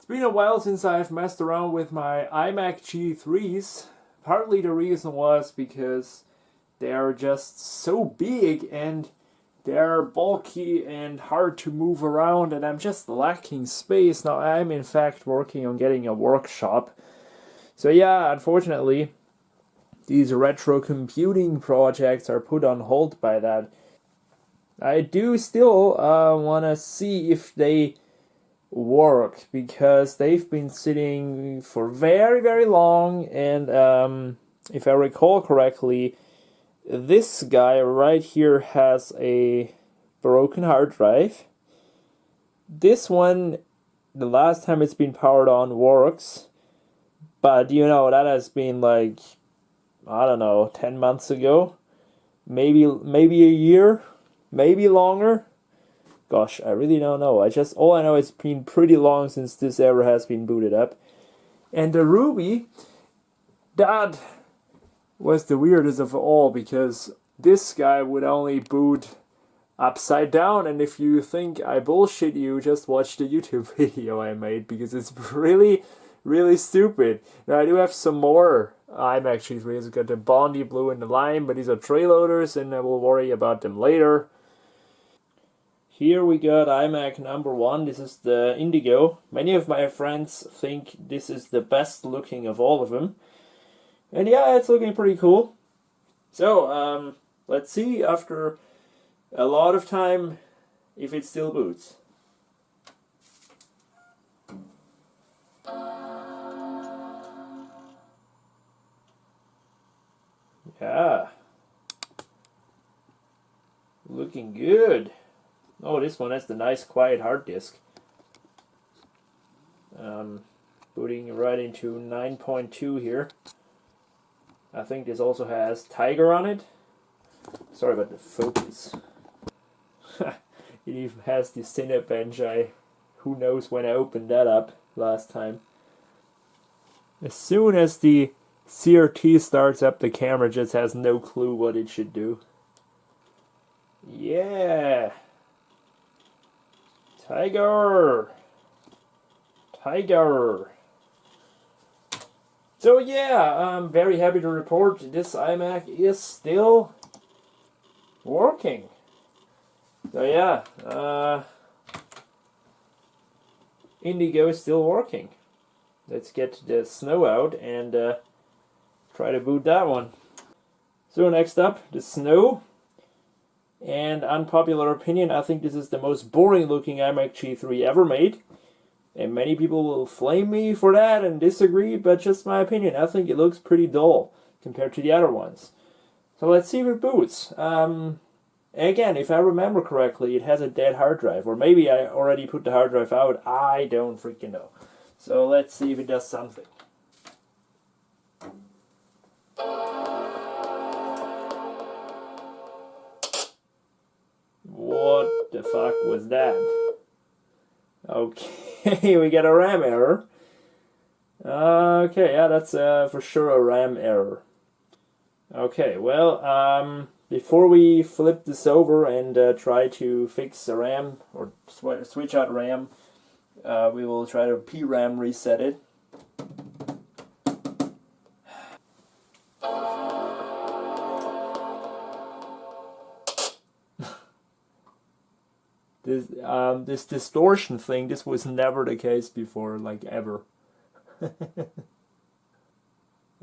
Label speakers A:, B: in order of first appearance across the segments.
A: It's been a while since I've messed around with my iMac G3s. Partly the reason was because they're just so big and they're bulky and hard to move around, and I'm just lacking space. Now I'm in fact working on getting a workshop. So yeah, unfortunately, these retro computing projects are put on hold by that. I do still want to see if they work, because they've been sitting for very, very long, and if I recall correctly, this guy right here has a broken hard drive. This one, the last time it's been powered on, works, but you know, that has been like, I don't know, 10 months ago, maybe a year, maybe longer. Gosh, I really don't know. All I know, it's been pretty long since this ever has been booted up. And the Ruby, that was the weirdest of all, because this guy would only boot upside down, and if you think I bullshit you, just watch the YouTube video I made, because it's really, really stupid. Now I do have some more iMac G3s. I've got the Bondi Blue and the Lime, but these are tray loaders, and I will worry about them later. Here we got iMac number 1. This is the Indigo. Many of my friends think this is the best looking of all of them. And yeah, it's looking pretty cool. So, let's see after a lot of time if it still boots. Yeah. Looking good. Oh, this one has the nice quiet hard disk. Booting right into 9.2 here. I think this also has Tiger on it. Sorry about the focus. It even has the Cinebench. Who knows when I opened that up last time. As soon as the CRT starts up, the camera just has no clue what it should do. Yeah! Tiger! Tiger! So yeah, I'm very happy to report this iMac is still working. So yeah, Indigo is still working. Let's get the snow out and try to boot that one. So next up, the snow. And unpopular opinion, I think this is the most boring looking iMac G3 ever made. And many people will flame me for that and disagree, but just my opinion. I think it looks pretty dull compared to the other ones. So let's see if it boots. Again, if I remember correctly, it has a dead hard drive. Or maybe I already put the hard drive out. I don't freaking know. So let's see if it does something. What the fuck was that? Okay, we get a RAM error. Okay, yeah, that's for sure a RAM error. Okay, well, before we flip this over and try to fix the RAM or switch out RAM, we will try to PRAM reset it. This distortion thing, this was never the case before, like ever.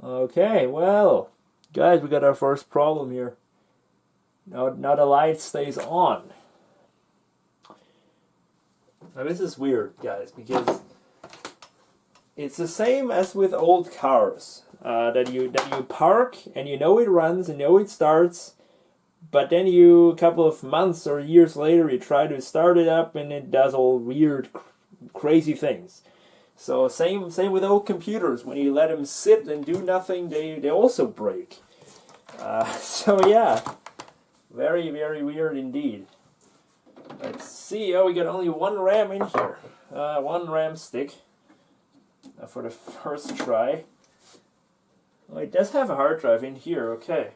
A: Okay, well, guys, we got our first problem here. Now the light stays on. Now this is weird, guys, because it's the same as with old cars. That you park and you know it runs and you know it starts. But then a couple of months or years later, you try to start it up and it does all weird, crazy things. So same with old computers. When you let them sit and do nothing, they also break. So yeah, very, very weird indeed. Let's see. Oh, we got only one RAM in here. One RAM stick for the first try. Oh, it does have a hard drive in here. Okay.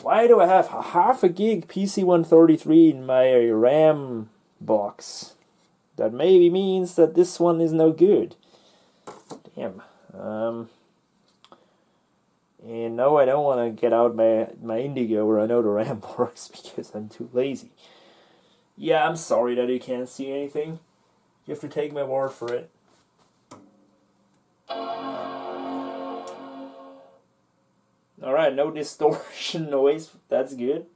A: Why do I have half a gig PC-133 in my RAM box? that maybe means that this one is no good. Damn. And no, I don't want to get out my Indigo where I know the RAM works because I'm too lazy. Yeah, I'm sorry that you can't see anything. You have to take my word for it. Alright, no distortion noise. That's good.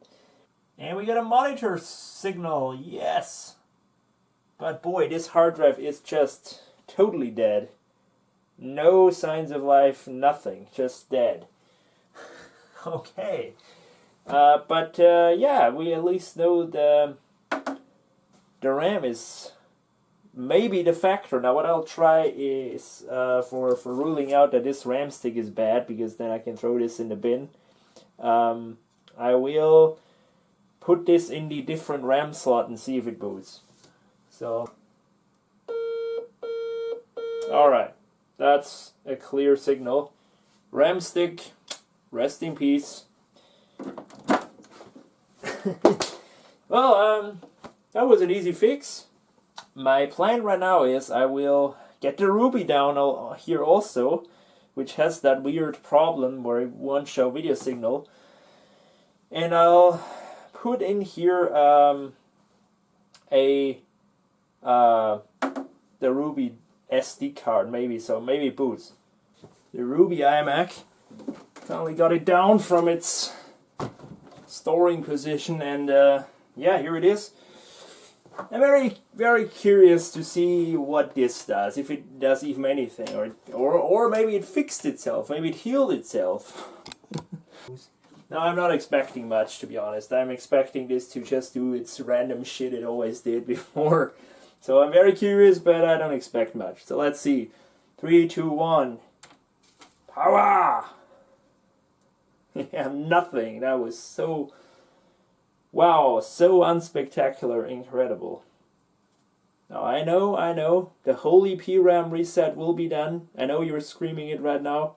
A: And we got a monitor signal. Yes. But boy, this hard drive is just totally dead. No signs of life, nothing. Just dead. Okay. But yeah, we at least know the RAM is maybe the factor. Now what I'll try is for ruling out that this RAM stick is bad, because then I can throw this in the bin. I will put this in the different RAM slot and see if it boots. So, alright, that's a clear signal. RAM stick, rest in peace. Well, that was an easy fix. My plan right now is I will get the Ruby down here also, which has that weird problem where it won't show video signal. And I'll put in here the Ruby SD card, maybe, so maybe it boots. The Ruby iMac, finally got it down from its storing position, and yeah, here it is. I'm very curious to see what this does, if it does even anything, or maybe it fixed itself, maybe it healed itself. No, I'm not expecting much, to be honest. I'm expecting this to just do its random shit it always did before. So I'm very curious, but I don't expect much. So let's see. 3, 2, 1. Power! Yeah, nothing. That was so... Wow, so unspectacular, incredible. Now I know, the whole EP RAM reset will be done. I know you're screaming it right now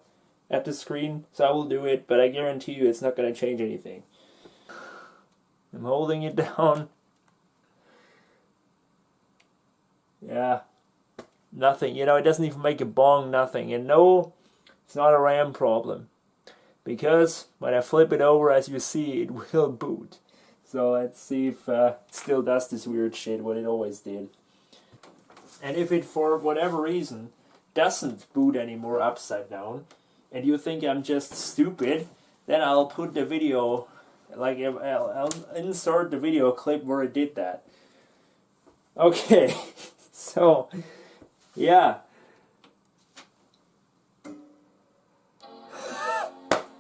A: at the screen, so I will do it, but I guarantee you it's not going to change anything. I'm holding it down. Yeah, nothing. You know, it doesn't even make a bong, nothing. And no, it's not a RAM problem, because when I flip it over, as you see, it will boot. So let's see if it still does this weird shit, what it always did. And if it, for whatever reason, doesn't boot anymore upside down, and you think I'm just stupid, then I'll put the video, like I'll insert the video clip where it did that. Okay, so, yeah.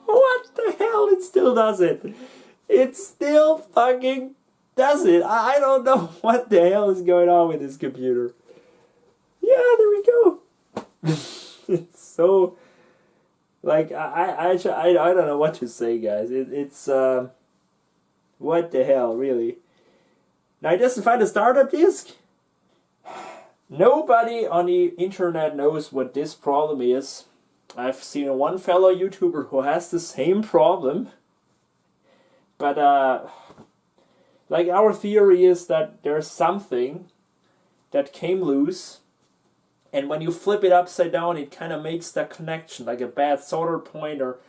A: What the hell? It still does it. It still fucking does it. I don't know what the hell is going on with this computer. Yeah, there we go. It's so... Like, I don't know what to say, guys. It's what the hell, really? Now, it doesn't find a startup disk? Nobody on the internet knows what this problem is. I've seen one fellow YouTuber who has the same problem. But, like, our theory is that there's something that came loose, and when you flip it upside down, it kind of makes that connection, like a bad solder point or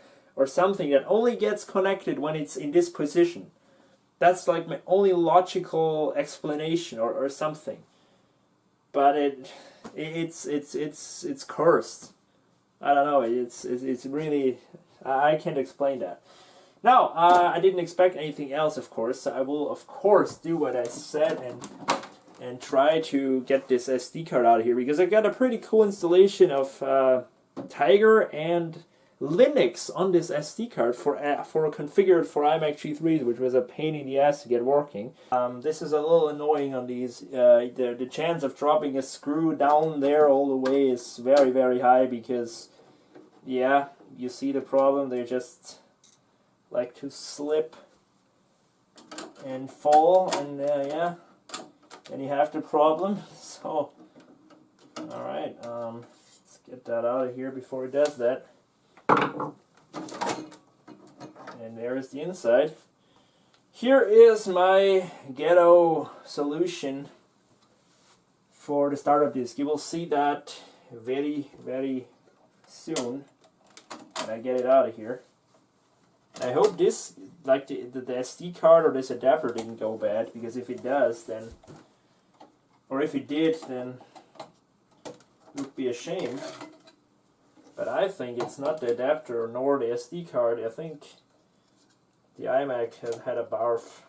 A: something that only gets connected when it's in this position. That's like my only logical explanation or something. But it's cursed. I don't know. It's really, I can't explain that. Now, I didn't expect anything else, of course. So I will, of course, do what I said and try to get this SD card out of here, because I got a pretty cool installation of Tiger and Linux on this SD card for configured for iMac G3s, which was a pain in the ass to get working. This is a little annoying on these. The chance of dropping a screw down there all the way is very, very high, because, yeah, you see the problem. They just like to slip and fall, and yeah, then you have the problem. So, alright, let's get that out of here before it does that. And there's the inside. Here is my ghetto solution for the startup disk. You will see that very, very soon when I get it out of here. I hope this, like the SD card or this adapter didn't go bad, because if it does, then, or if it did, then it would be a shame. But I think it's not the adapter nor the SD card. I think the iMac have had a barf.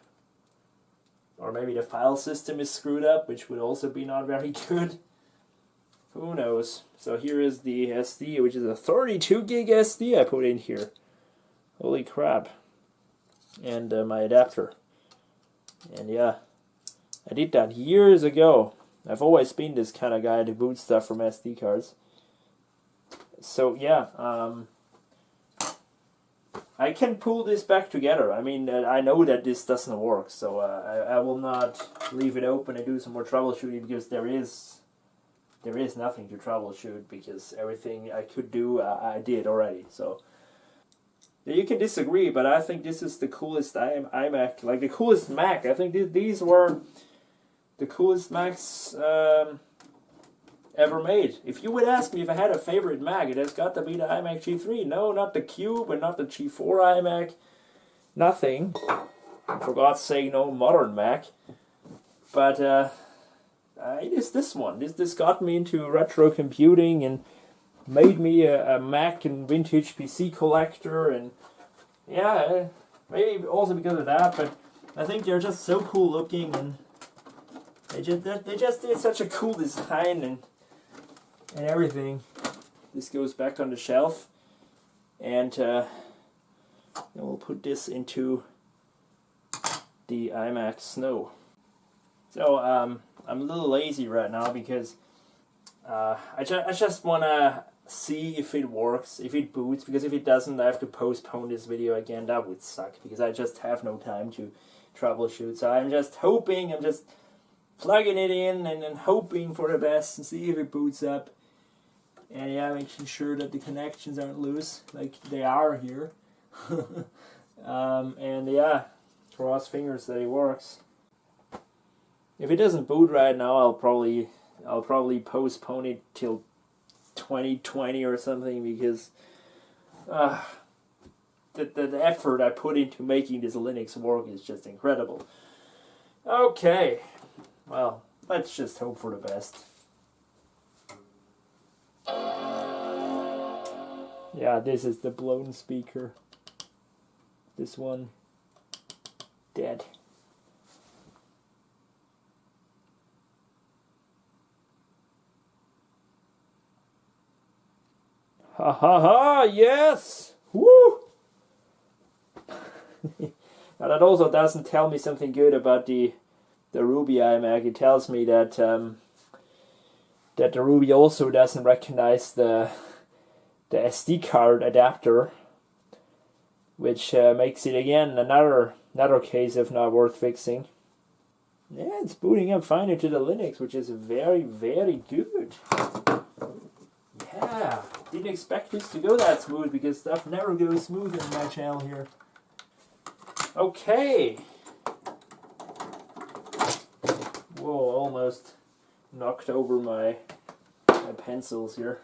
A: Or maybe the file system is screwed up, which would also be not very good. Who knows? So here is the SD, which is a 32 gig SD I put in here. Holy crap. And my adapter. And yeah, I did that years ago. I've always been this kind of guy to boot stuff from SD cards. So yeah, I can pull this back together. I mean, I know that this doesn't work, so I will not leave it open and do some more troubleshooting, because there is nothing to troubleshoot, because everything I could do I did already. So you can disagree, but I think this is the coolest iMac, like the coolest Mac. I think these were the coolest Macs ever made. If you would ask me if I had a favorite Mac, it has got to be the iMac G3. No, not the Cube and not the G4 iMac. Nothing. For God's sake, no modern Mac. But it is this one. This got me into retro computing and made me a Mac and vintage PC collector. And yeah, maybe also because of that. But I think they're just so cool looking, and they just did such a cool design and everything. This goes back on the shelf, and then we'll put this into the iMac Snow. So I'm a little lazy right now, because I just want to see if it works, if it boots, because if it doesn't, I have to postpone this video again. That would suck, because I just have no time to troubleshoot. So I'm just hoping, I'm just plugging it in and then hoping for the best and see if it boots up. And yeah, making sure that the connections aren't loose, like they are here. And yeah, cross fingers that it works. If it doesn't boot right now, I'll probably postpone it till 2020 or something, because the effort I put into making this Linux work is just incredible. Okay, well, let's just hope for the best. Yeah, this is the blown speaker. This one, dead. Ha ha ha, yes! Woo! Now that also doesn't tell me something good about the Ruby iMac. It tells me that that the Ruby also doesn't recognize the SD card adapter, which makes it again another case of not worth fixing. Yeah, it's booting up fine into the Linux, which is very, very good. Yeah, didn't expect this to go that smooth, because stuff never goes smooth in my channel here. Okay. Whoa, almost knocked over my pencils here.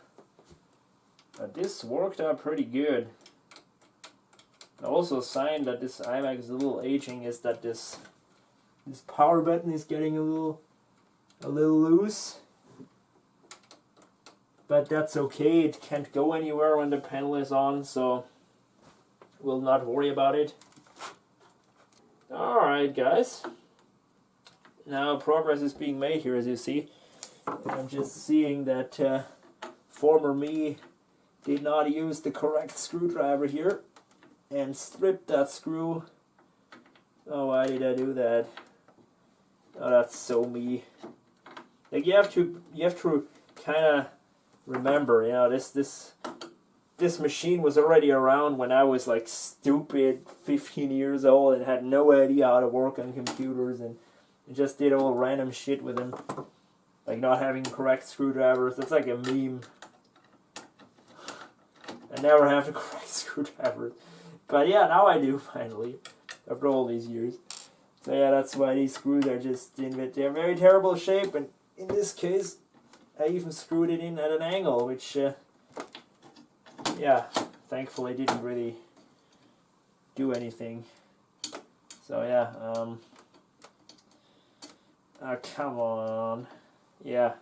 A: But this worked out pretty good. Also, a sign that this iMac is a little aging is that this power button is getting a little loose. But that's okay, it can't go anywhere when the panel is on, so we'll not worry about it. Alright guys, now progress is being made here, as you see. I'm just seeing that former me did not use the correct screwdriver here and stripped that screw. Oh, why did I do that? Oh, that's so me. Like you have to kind of remember, you know, this machine was already around when I was like stupid 15 years old and had no idea how to work on computers, and just did all random shit with them, like not having correct screwdrivers. That's like a meme. I never have the correct screwdriver, but yeah, now I do finally, after all these years. So yeah, that's why these screws are just they're very terrible shape, and in this case, I even screwed it in at an angle, which, yeah, thankfully didn't really do anything. So yeah, come on. Yeah,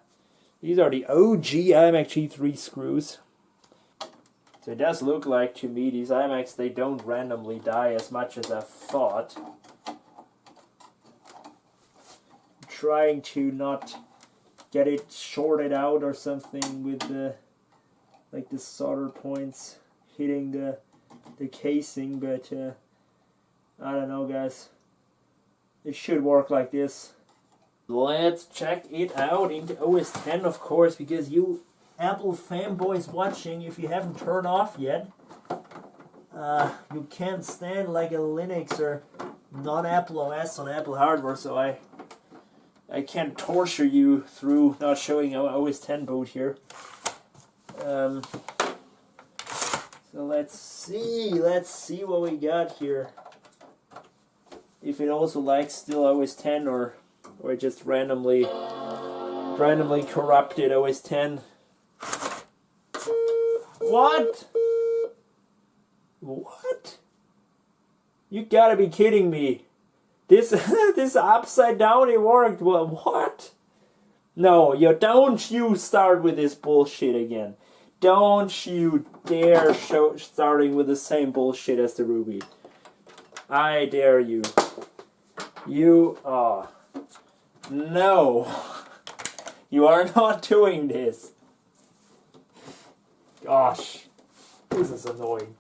A: these are the OG iMac G3 screws. So it does look like to me these iMacs, they don't randomly die as much as I thought. I'm trying to not get it shorted out or something with the like the solder points hitting the casing, but I don't know, guys. It should work like this. Let's check it out into OS X, of course, because you Apple fanboys watching, if you haven't turned off yet, you can't stand like a Linux or non-Apple OS on Apple hardware, so I can't torture you through not showing our OS X boot here. So let's see what we got here. If it also likes still OS X or just randomly corrupted OS X. What? What? You gotta be kidding me. This this upside down it worked. Well, what? No, don't you start with this bullshit again. Don't you dare starting with the same bullshit as the Ruby. I dare you. No. You are not doing this. Gosh. This is annoying.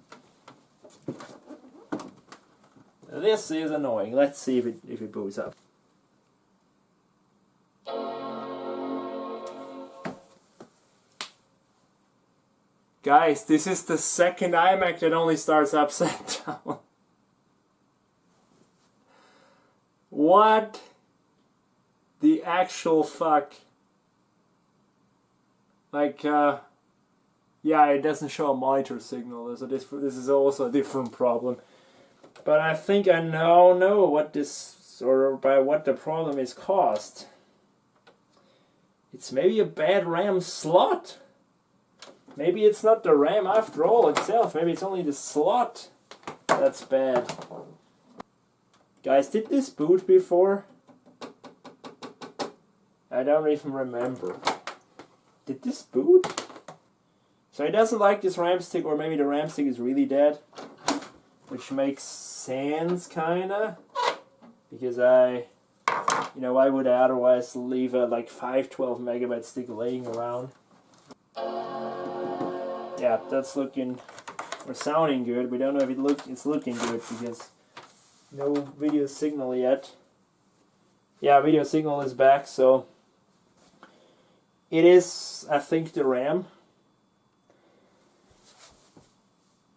A: This is annoying. Let's see if it boots up. Guys, this is the second iMac that only starts upside down. What the actual fuck? Like, yeah, it doesn't show a monitor signal, so this is also a different problem. But I think I now know what this, or by what the problem is caused. It's maybe a bad RAM slot. Maybe it's not the RAM after all itself. Maybe it's only the slot that's bad. Guys, did this boot before? I don't even remember. Did this boot? So it doesn't like this RAM stick, or maybe the RAM stick is really dead. Which makes sense, kinda. Because why would I otherwise leave a like 512 megabyte stick laying around? Yeah, that's looking, or sounding good. We don't know if it's looking good because no video signal yet. Yeah, video signal is back, so it is, I think, the RAM.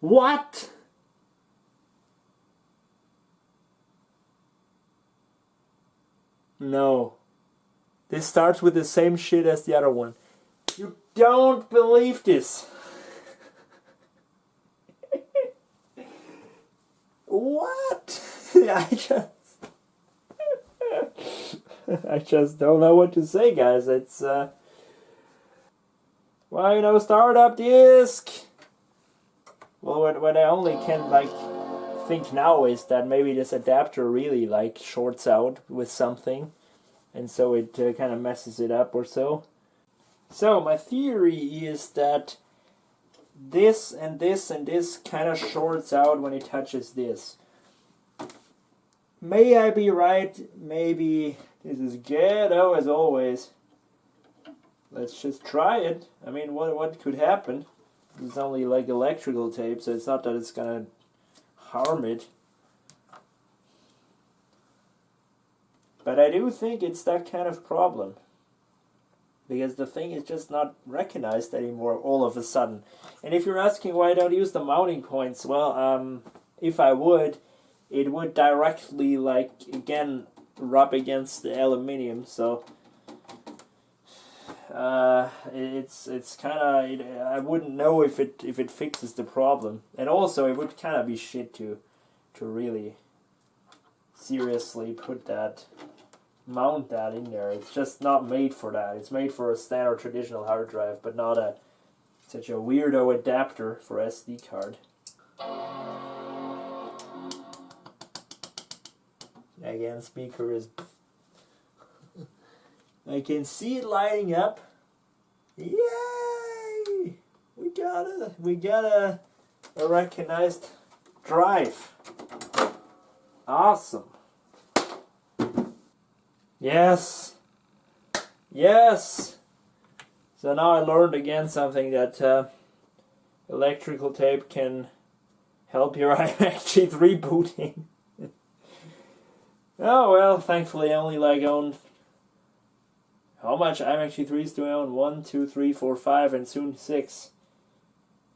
A: What? No. This starts with the same shit as the other one. You don't believe this. What? I just don't know what to say, guys. It's well, startup disk. Well, what I only can think now is that maybe this adapter really shorts out with something, and so it kind of messes it up or so. So my theory is that this and this and this kind of shorts out when it touches this. May I be right? Maybe this is ghetto as always. Let's just try it. I mean, what could happen? It's only electrical tape, so it's not that it's gonna harm it. But I do think it's that kind of problem. Because the thing is just not recognized anymore all of a sudden. And if you're asking why I don't use the mounting points, well, if I would, it would directly, again, rub against the aluminium, so it's kind of, I wouldn't know if it fixes the problem. And also, it would kind of be shit to really seriously put that mount that in there. It's just not made for that. It's made for a standard traditional hard drive, but not such a weirdo adapter for SD card. Again, speaker is... I can see it lighting up. Yay! We got a recognized drive. Awesome. Yes. Yes. So now I learned again something that electrical tape can help your iMac G3 booting. Oh well, thankfully I only own... How much iMac G3s do I own? 1, 2, 3, 4, 5, and soon 6.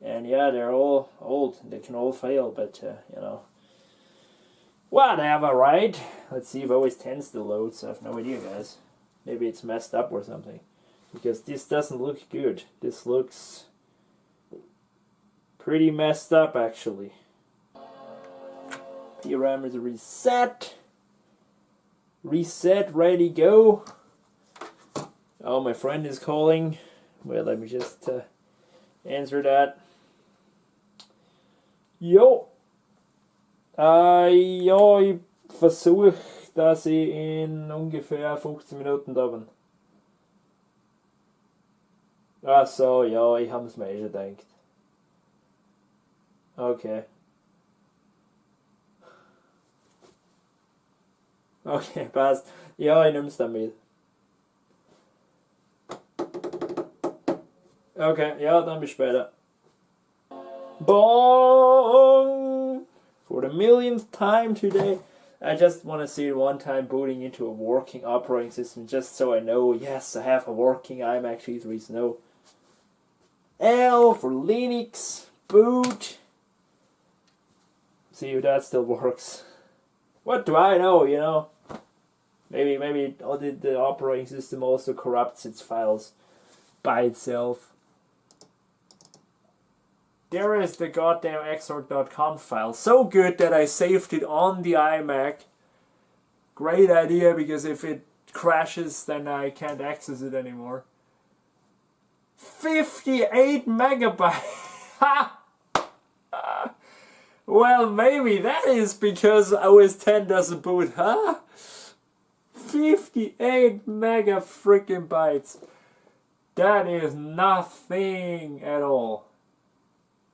A: And yeah, they're all old. They can all fail, but you know. Whatever, right? Let's see if OS 10 still loads. I have no idea, guys. Maybe it's messed up or something. Because this doesn't look good. This looks pretty messed up, actually. DRAM is reset. Reset, ready, go. Oh, my friend is calling. Well, let me just answer that. Jo. Ja, ich versuche, dass ich in ungefähr 15 Minuten da bin. Ach so, ja, ich habe es mir schon gedacht. Okay. Okay, passt. Ja, ich nehme es dann mit. Okay, ja, dann bis später. Bong! For the millionth time today. I just want to see it one time booting into a working operating system just so I know, yes, I have a working iMac G3s. No. L for Linux, boot. See if that still works. What do I know, you know? Maybe the operating system also corrupts its files by itself. There is the goddamn xorg.conf file. So good that I saved it on the iMac. Great idea, because if it crashes, then I can't access it anymore. 58 megabytes! Ha! Well, maybe that is because OS 10 doesn't boot, huh? 58 mega freaking bytes. That is nothing at all.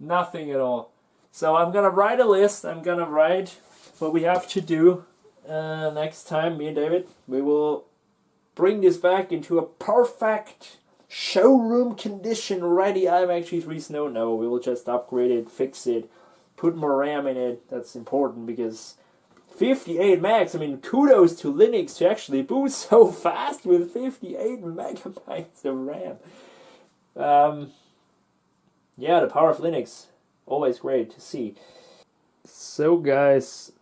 A: Nothing at all. So I'm gonna write a list. I'm gonna write what we have to do next time. Me and David, we will bring this back into a perfect showroom condition ready iMac G3s. No, we will just upgrade it, fix it, put more RAM in it. That's important because 58 megs. I mean, kudos to Linux to actually boot so fast with 58 megabytes of RAM. Yeah, the power of Linux, always great to see. So guys,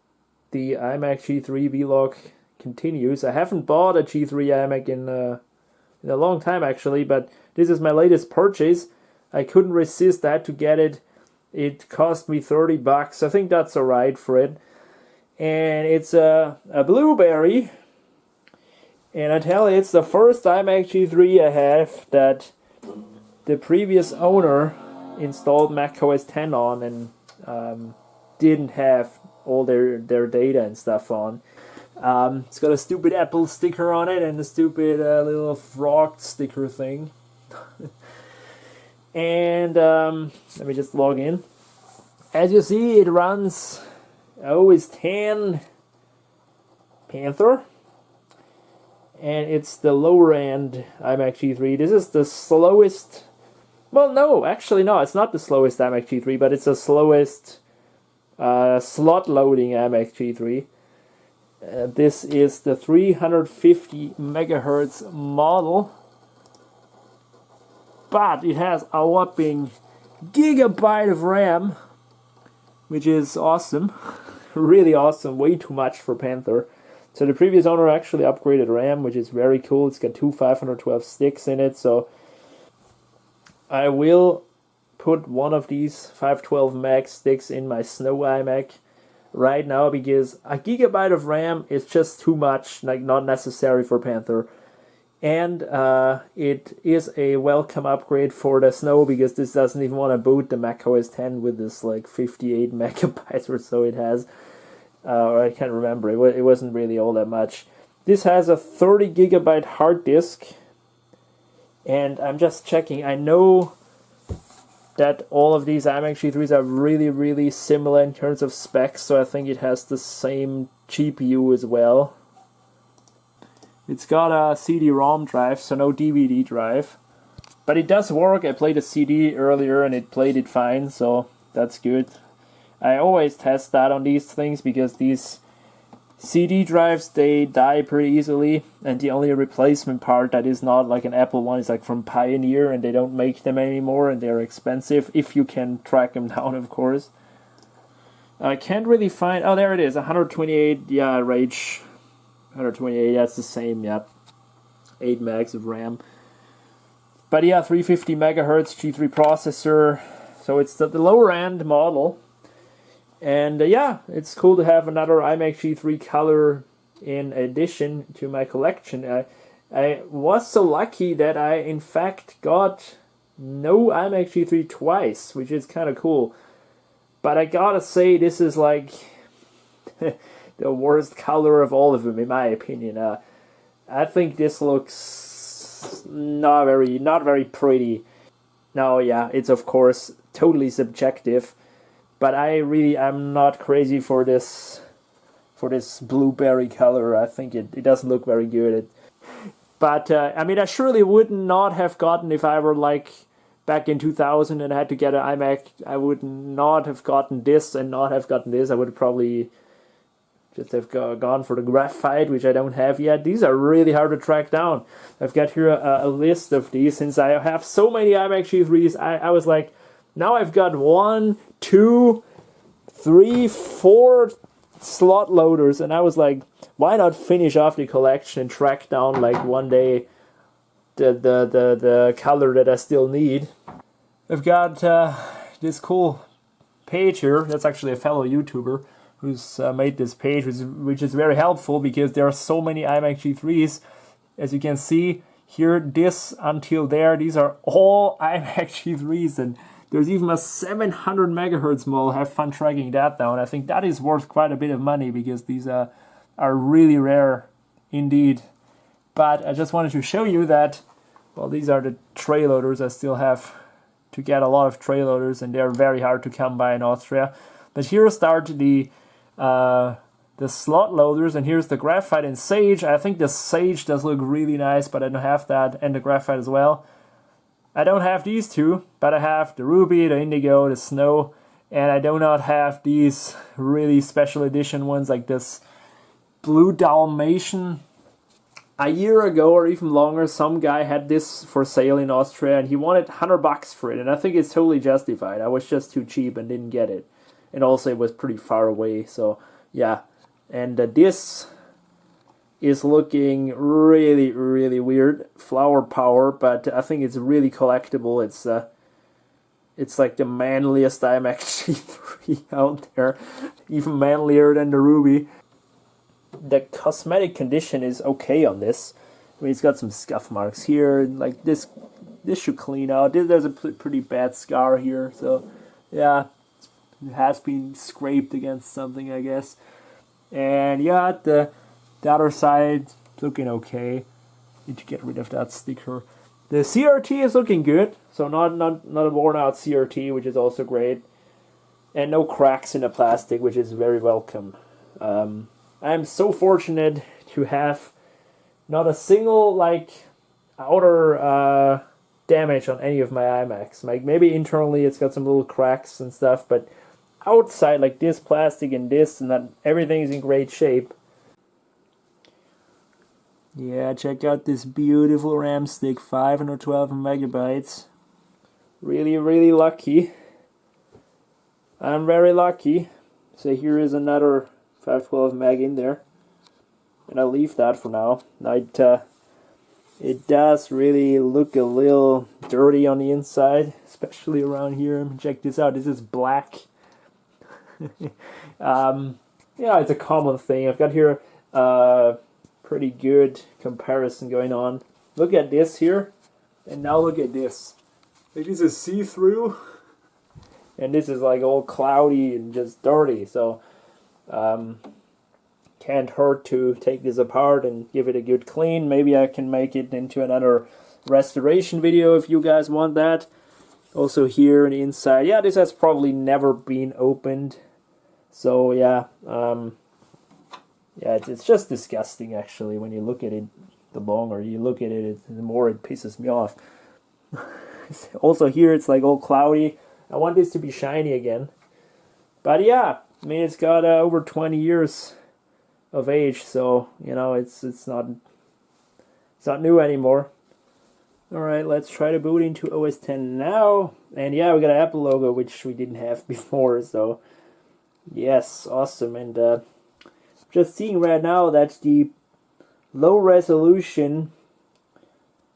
A: the iMac G3 vlog continues. I haven't bought a G3 iMac in a long time actually, but this is my latest purchase. I couldn't resist that to get it. It cost me $30. I think that's alright for it. And it's a Blueberry. And I tell you, it's the first iMac G3 I have that the previous owner installed macOS 10 on and didn't have all their data and stuff on. It's got a stupid Apple sticker on it and a stupid little frog sticker thing. And let me just log in. As you see, it runs OS 10 Panther. And it's the lower end iMac G3. This is the slowest... Well, no, actually no, it's not the slowest iMac G3, but it's the slowest slot loading iMac G3. This is the 350 megahertz model, but it has a whopping gigabyte of RAM, which is awesome, really awesome, way too much for Panther. So the previous owner actually upgraded RAM, which is very cool. It's got two 512 sticks in it, so I will put one of these 512 Max sticks in my Snow iMac. right now because a gigabyte of RAM is just too much, like not necessary for Panther. And it is a welcome upgrade for the Snow because this doesn't even want to boot the Mac OS X with this like 58 megabytes or so it has. Or I can't remember. It wasn't really all that much. This has a 30 gigabyte hard disk. And I'm just checking. I know that all of these iMac G3s are really, really similar in terms of specs. So I think it has the same GPU as well. It's got a CD-ROM drive, so no DVD drive. But it does work. I played a CD earlier and it played it fine, so that's good. I always test that on these things because these CD drives, they die pretty easily, and the only replacement part that is not like an Apple one is like from Pioneer, and they don't make them anymore, and they're expensive, if you can track them down, of course. I can't really find... Oh, there it is, 128, yeah, Rage... 128, that's the same, yep. 8 megs of RAM. But yeah, 350 megahertz G3 processor. So it's the lower end model. And yeah, it's cool to have another iMac G3 color in addition to my collection. I was so lucky that I in fact got no iMac G3 twice, which is kind of cool. But I gotta say, this is like... the worst color of all of them, in my opinion. I think this looks not very pretty. Now, yeah, it's of course totally subjective, but I'm not crazy for this blueberry color. I think it doesn't look very good. But I mean, I surely would not have gotten, if I were like back in 2000 and had to get an iMac, I would not have gotten this and not have gotten this. I would probably just have gone for the graphite, which I don't have yet. These are really hard to track down. I've got here a list of these. Since I have so many iMac G3s, I was like, now I've got 1, 2, 3, 4 slot loaders. And I was like, why not finish off the collection and track down like one day the color that I still need. I've got this cool page here. That's actually a fellow YouTuber who's made this page, which is very helpful because there are so many iMac G3s. As you can see here, this until there, these are all iMac G3s, and there's even a 700 megahertz model. Have fun tracking that down. I think that is worth quite a bit of money because these are really rare indeed. But I just wanted to show you that, well, these are the tray loaders. I still have to get a lot of tray loaders, and they're very hard to come by in Austria. But here start the slot loaders, and here's the graphite and sage. I think the sage does look really nice, but I don't have that, and the graphite as well. I don't have these two, but I have the ruby, the indigo, the snow, and I do not have these really special edition ones like this blue Dalmatian. A year ago or even longer, some guy had this for sale in Austria, and he wanted $100 for it, and I think it's totally justified. I was just too cheap and didn't get it. And also it was pretty far away, so yeah. And this is looking really, really weird. Flower power, but I think it's really collectible. It's like the manliest iMac G3 out there. Even manlier than the Ruby. The cosmetic condition is okay on this. I mean, it's got some scuff marks here. Like this should clean out. There's a pretty bad scar here, so yeah. It has been scraped against something, I guess. And yeah, the other side looking okay. Need to get rid of that sticker. The CRT is looking good, so not a worn out CRT, which is also great. And no cracks in the plastic, which is very welcome. I'm so fortunate to have not a single like outer damage on any of my iMacs. Like maybe internally it's got some little cracks and stuff, but outside, like this plastic and this and that, everything is in great shape. Yeah, check out this beautiful RAM stick, 512 megabytes. Really, really lucky. I'm very lucky. So here is another 512 meg in there. And I'll leave that for now. It does really look a little dirty on the inside, especially around here. Check this out, this is black. Yeah, it's a common thing. I've got here pretty good comparison going on. Look at this here, and now look at this. Like, this is see-through, and this is like all cloudy and just dirty. So can't hurt to take this apart and give it a good clean. Maybe I can make it into another restoration video if you guys want that. Also here on the inside, yeah, this has probably never been opened. So yeah, yeah, it's just disgusting actually when you look at it. The longer you look at it, the more it pisses me off. Also here it's like all cloudy. I want this to be shiny again. But yeah, I mean it's got over 20 years of age, so you know it's not new anymore. All right, let's try to boot into OS 10 now. And yeah, we got an Apple logo which we didn't have before, so yes, awesome. And just seeing right now that the low resolution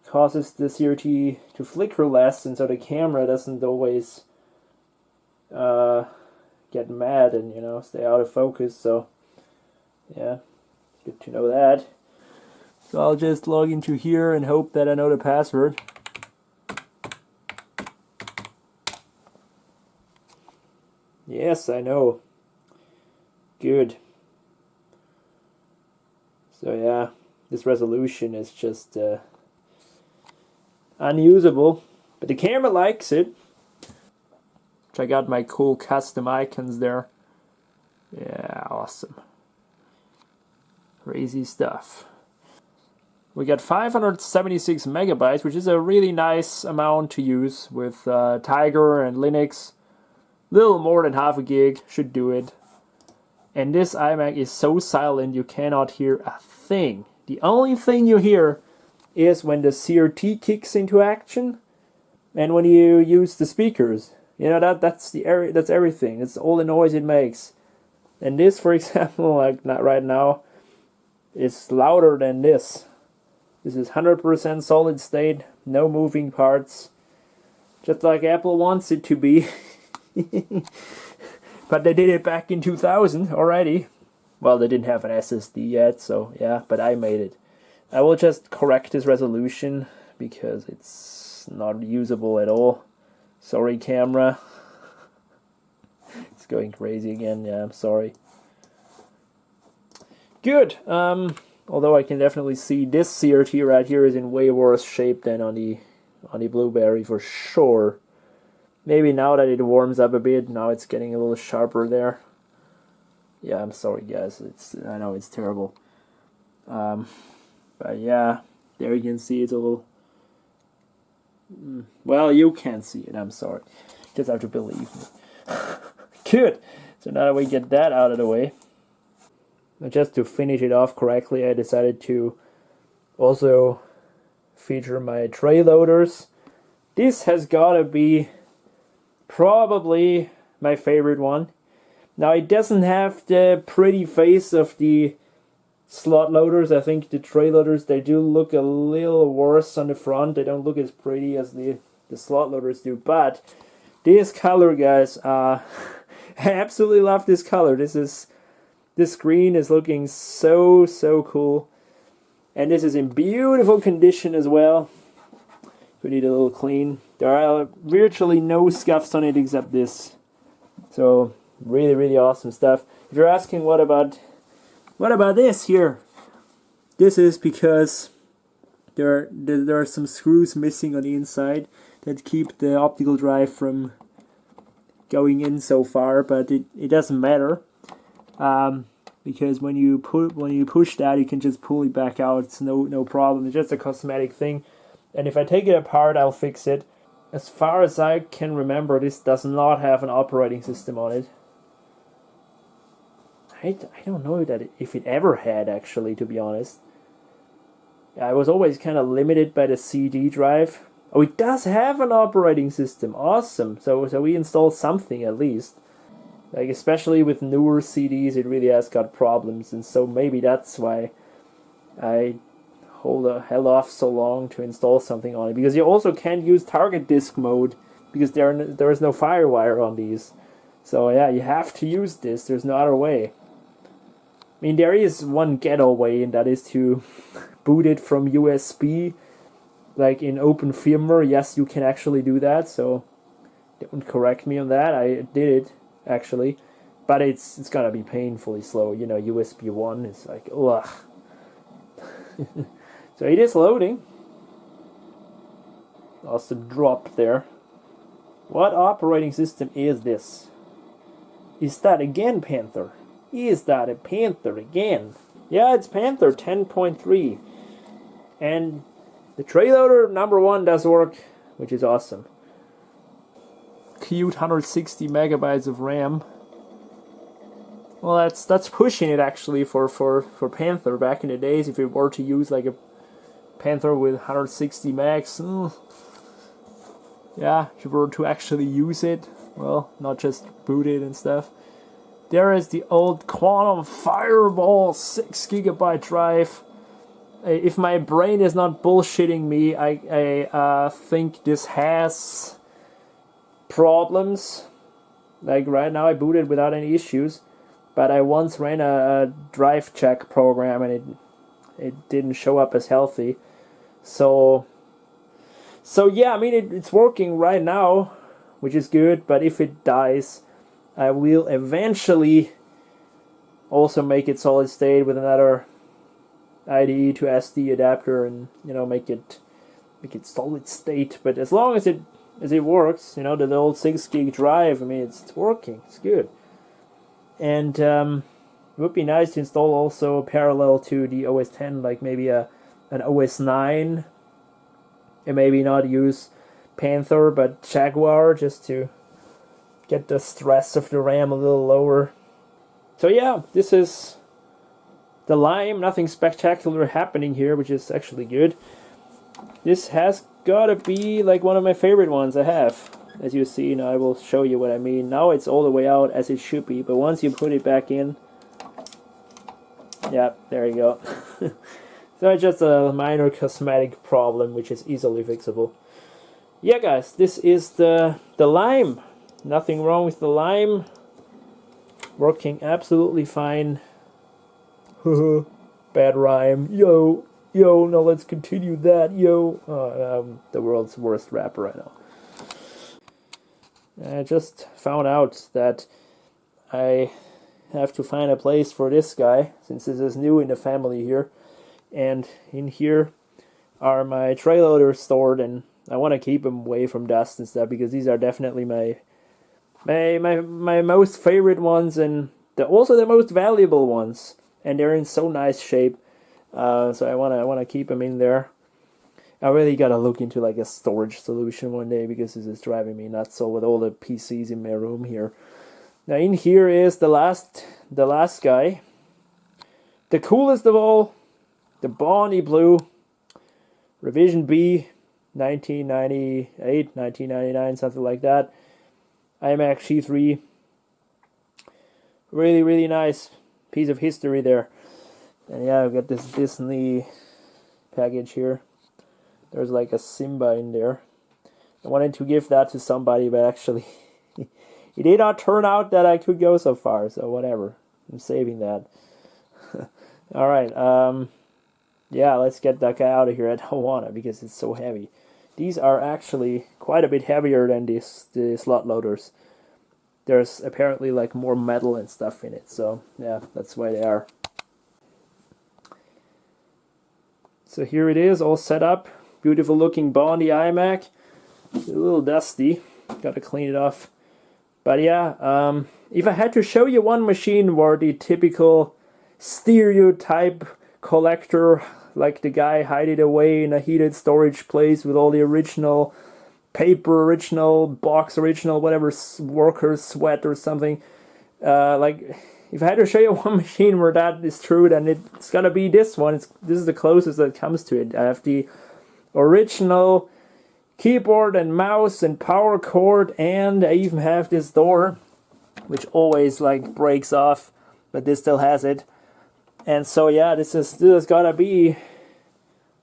A: causes the CRT to flicker less, and so the camera doesn't always get mad and, you know, stay out of focus. So yeah, good to know that. So I'll just log into here and hope that I know the password. Yes, I know. Good. So yeah, this resolution is just unusable, but the camera likes it. Check out my cool custom icons there. Yeah, awesome. Crazy stuff. We got 576 megabytes, which is a really nice amount to use with Tiger and Linux. Little more than half a gig should do it. And this iMac is so silent you cannot hear a thing. The only thing you hear is when the CRT kicks into action and when you use the speakers. You know, that's everything. It's all the noise it makes. And this, for example, like not right now, is louder than this. This is 100% solid state, no moving parts, just like Apple wants it to be. But they did it back in 2000 already. Well, they didn't have an SSD yet, so yeah, but I made it. I will just correct this resolution because it's not usable at all. Sorry, camera. It's going crazy again. Yeah, I'm sorry. Good. Although I can definitely see this CRT right here is in way worse shape than on the Blueberry for sure. Maybe now that it warms up a bit, now it's getting a little sharper there. Yeah, I'm sorry guys, I know it's terrible. But yeah, there you can see it's a little... Well, you can't see it, I'm sorry. Just have to believe me. Good! So now that we get that out of the way, just to finish it off correctly, I decided to also feature my tray loaders. This has got to be probably my favorite one. Now it doesn't have the pretty face of the slot loaders. I think the tray loaders, they do look a little worse on the front. They don't look as pretty as the slot loaders do. But this color, guys, I absolutely love this color. This screen is looking so cool. And this is in beautiful condition as well. We need a little clean. There are virtually no scuffs on it except this. So really awesome stuff. If you're asking what about this here, this is because there are some screws missing on the inside that keep the optical drive from going in so far, but it doesn't matter, because when you push that, you can just pull it back out. It's no problem. It's just a cosmetic thing. And if I take it apart, I'll fix it. As far as I can remember, this does not have an operating system on it. I don't know if it ever had, actually, to be honest. I was always kind of limited by the CD drive. Oh, it does have an operating system. Awesome. So we installed something at least. Like, especially with newer CDs, it really has got problems. And so maybe that's why I held off so long to install something on it, because you also can't use target disk mode because there is no FireWire on these. So yeah, you have to use this. There's no other way. I mean, there is one ghetto way, and that is to boot it from USB, like in open firmware. Yes, you can actually do that, so don't correct me on that. I did it, actually. But it's gonna be painfully slow. You know, USB 1 is like, ugh. So it is loading. Lost a drop there. What operating system is this? Is that again Panther? Is that a Panther again? Yeah, it's Panther 10.3. And the tray loader number 1 does work, which is awesome. Cute 160 megabytes of RAM. Well, that's pushing it actually for Panther back in the days. If you were to use like a Panther with 160 megs, yeah, if you were to actually use it, well, not just boot it and stuff. There is the old Quantum Fireball 6 GB drive. If my brain is not bullshitting me, I think this has problems. Like right now I booted without any issues, but I once ran a drive check program and it didn't show up as healthy. So yeah, I mean it's working right now, which is good, but if it dies, I will eventually also make it solid state with another IDE to SD adapter, and you know make it solid state. But as long as it works, you know, the old 6 gig drive, I mean it's working, it's good. And it would be nice to install also parallel to the OS 10, like maybe an OS 9, and maybe not use Panther but Jaguar, just to get the stress of the RAM a little lower. So yeah, this is the Lime. Nothing spectacular happening here, which is actually good. This has gotta be like one of my favorite ones I have. As you see, now I will show you what I mean. Now it's all the way out as it should be, but once you put it back in, yeah, there you go. So it's just a minor cosmetic problem, which is easily fixable. Yeah, guys, this is the Lime. Nothing wrong with the Lime. Working absolutely fine. Bad rhyme. Yo, now let's continue that. Yo. The world's worst rapper right now. I just found out that I have to find a place for this guy, since this is new in the family here. And in here are my tray loaders stored, and I want to keep them away from dust and stuff, because these are definitely my most favorite ones, and also the most valuable ones, and they're in so nice shape. So I wanna keep them in there. I really gotta look into like a storage solution one day, because this is driving me nuts. So with all the PCs in my room here. Now in here is the last guy, the coolest of all, the Bonnie Blue Revision B, 1998, 1999, something like that. iMac G3. Really, really nice piece of history there. And yeah, I've got this Disney package here. There's like a Simba in there. I wanted to give that to somebody, but actually it did not turn out that I could go so far, so whatever. I'm saving that. Alright, yeah, let's get that guy out of here. I don't want it because it's so heavy. These are actually quite a bit heavier than the slot loaders. There's apparently like more metal and stuff in it, so yeah, that's why they are. So here it is, all set up. Beautiful looking Bondi iMac. It's a little dusty, gotta clean it off. But yeah, if I had to show you one machine where the typical stereotype collector, like the guy hide it away in a heated storage place with all the original paper, original box, original whatever, workers sweat or something, like if I had to show you one machine where that is true, then it's gonna be this one. This is the closest that comes to it. I have the original keyboard and mouse and power cord, and I even have this door, which always like breaks off, but this still has it. And so yeah, this is gotta be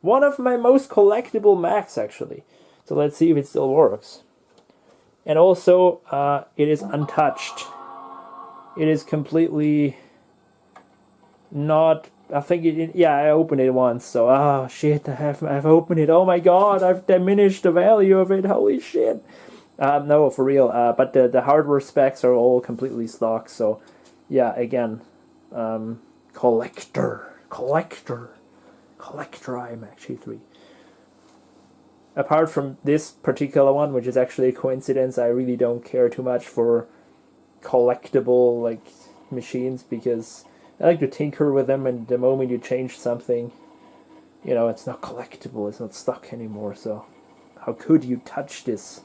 A: one of my most collectible Macs actually. So let's see if it still works. And also, it is untouched. It is completely not. I think yeah, I opened it once. So oh shit, I've opened it. Oh my god, I've diminished the value of it. Holy shit. No, for real. But the hardware specs are all completely stock. So yeah, again, collector iMac G3. Apart from this particular one, which is actually a coincidence, I really don't care too much for collectible like machines, because I like to tinker with them, and the moment you change something, you know, it's not collectible, it's not stuck anymore. So how could you touch this?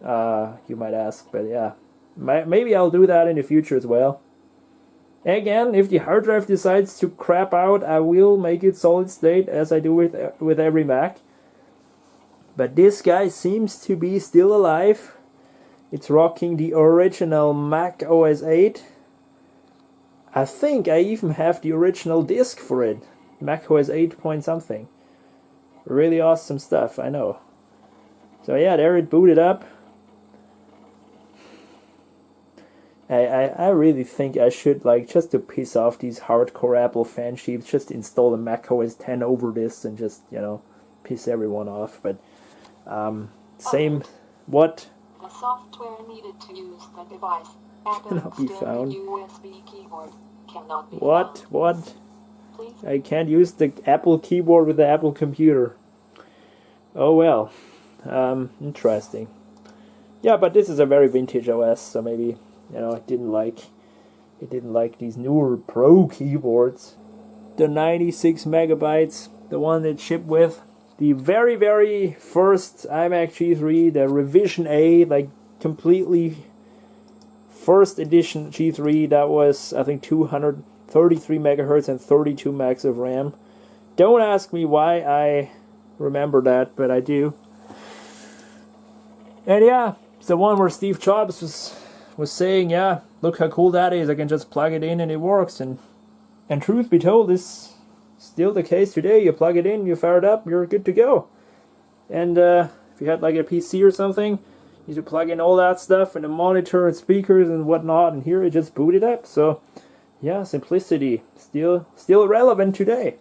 A: You might ask, but yeah, maybe I'll do that in the future as well. Again, if the hard drive decides to crap out, I will make it solid state, as I do with every Mac. But this guy seems to be still alive. It's rocking the original Mac OS 8. I think I even have the original disk for it. Mac OS 8 point something. Really awesome stuff, I know. So yeah, there it booted up. I really think I should, like, just to piss off these hardcore Apple fan sheeps, just install a Mac OS 10 over this and just, you know, piss everyone off. But same. What?
B: The software needed to use the device
A: Cannot be found.
B: USB keyboard cannot be
A: What?
B: found.
A: What?
B: Please.
A: I can't use the Apple keyboard with the Apple computer. Oh well. Interesting. Yeah, but this is a very vintage OS, so maybe, you know, it didn't like these newer Pro keyboards. The 96 megabytes, the one that shipped with the very, very first iMac G3, the revision A, like completely first edition G3, that was, I think, 233 megahertz and 32 megs of RAM. Don't ask me why I remember that, but I do. And yeah, it's the one where Steve Jobs was saying, yeah, look how cool that is, I can just plug it in and it works. And truth be told, this still the case today. You plug it in, you fire it up, you're good to go. And if you had like a PC or something, you should plug in all that stuff and a monitor and speakers and whatnot, and here it just booted up. So yeah, simplicity still relevant today.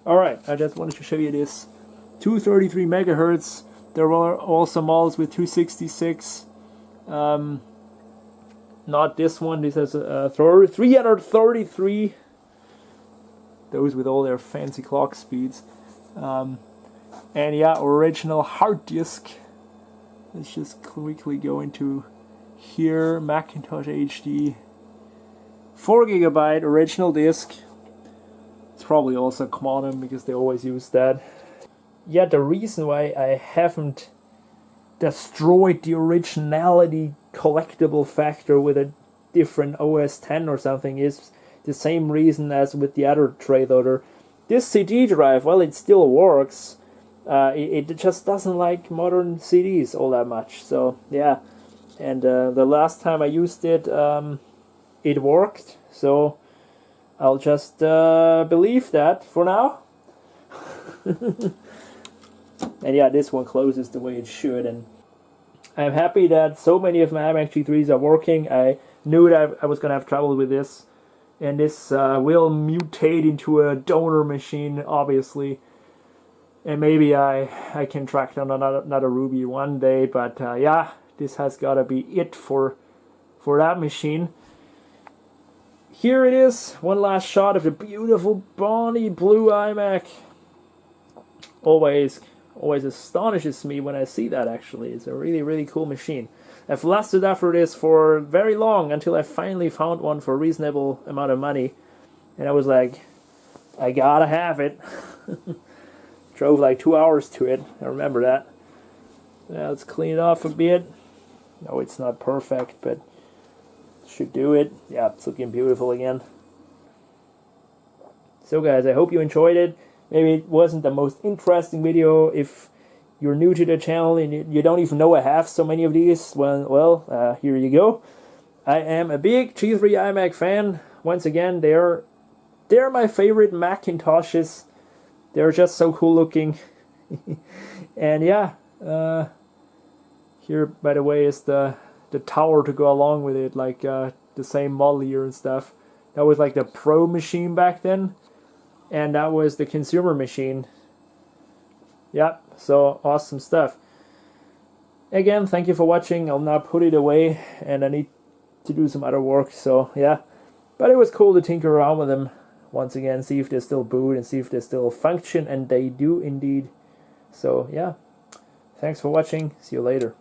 A: Alright, I just wanted to show you this 233 megahertz. There were also models with 266. Not this one. This has 333. Those with all their fancy clock speeds. And yeah, original hard disk. Let's just quickly go into here. Macintosh HD. 4 gigabyte original disk. It's probably also quantum because they always use that. Yeah, the reason why I haven't destroyed the originality collectible factor with a different OS 10 or something is the same reason as with the other tray loader. This CD drive, well, it still works. It just doesn't like modern CDs all that much. So yeah, and the last time I used it, it worked. So I'll just believe that for now. And yeah, this one closes the way it should, and I'm happy that so many of my iMac G3s are working. I knew that I was going to have trouble with this, and this will mutate into a donor machine, obviously, and maybe I can track down another Ruby one day, but yeah, this has got to be it for that machine. Here it is, one last shot of the beautiful Bonnie blue iMac. Always astonishes me when I see that, actually. It's a really, really cool machine. I've lusted after this for very long until I finally found one for a reasonable amount of money. And I was like, I gotta have it. Drove like 2 hours to it. I remember that. Now let's clean it off a bit. No, it's not perfect, but should do it. Yeah, it's looking beautiful again. So guys, I hope you enjoyed it. Maybe it wasn't the most interesting video. If you're new to the channel and you don't even know I have so many of these, well, here you go. I am a big G3 iMac fan. Once again, they're my favorite Macintoshes. They're just so cool looking. And yeah, here, by the way, is the tower to go along with it, like the same model year and stuff. That was like the pro machine back then, and that was the consumer machine. Yep, so awesome stuff. Again, thank you for watching. I'll now put it away, and I need to do some other work, so yeah. But it was cool to tinker around with them once again, see if they still boot and see if they still function, and they do indeed. So yeah, thanks for watching. See you later.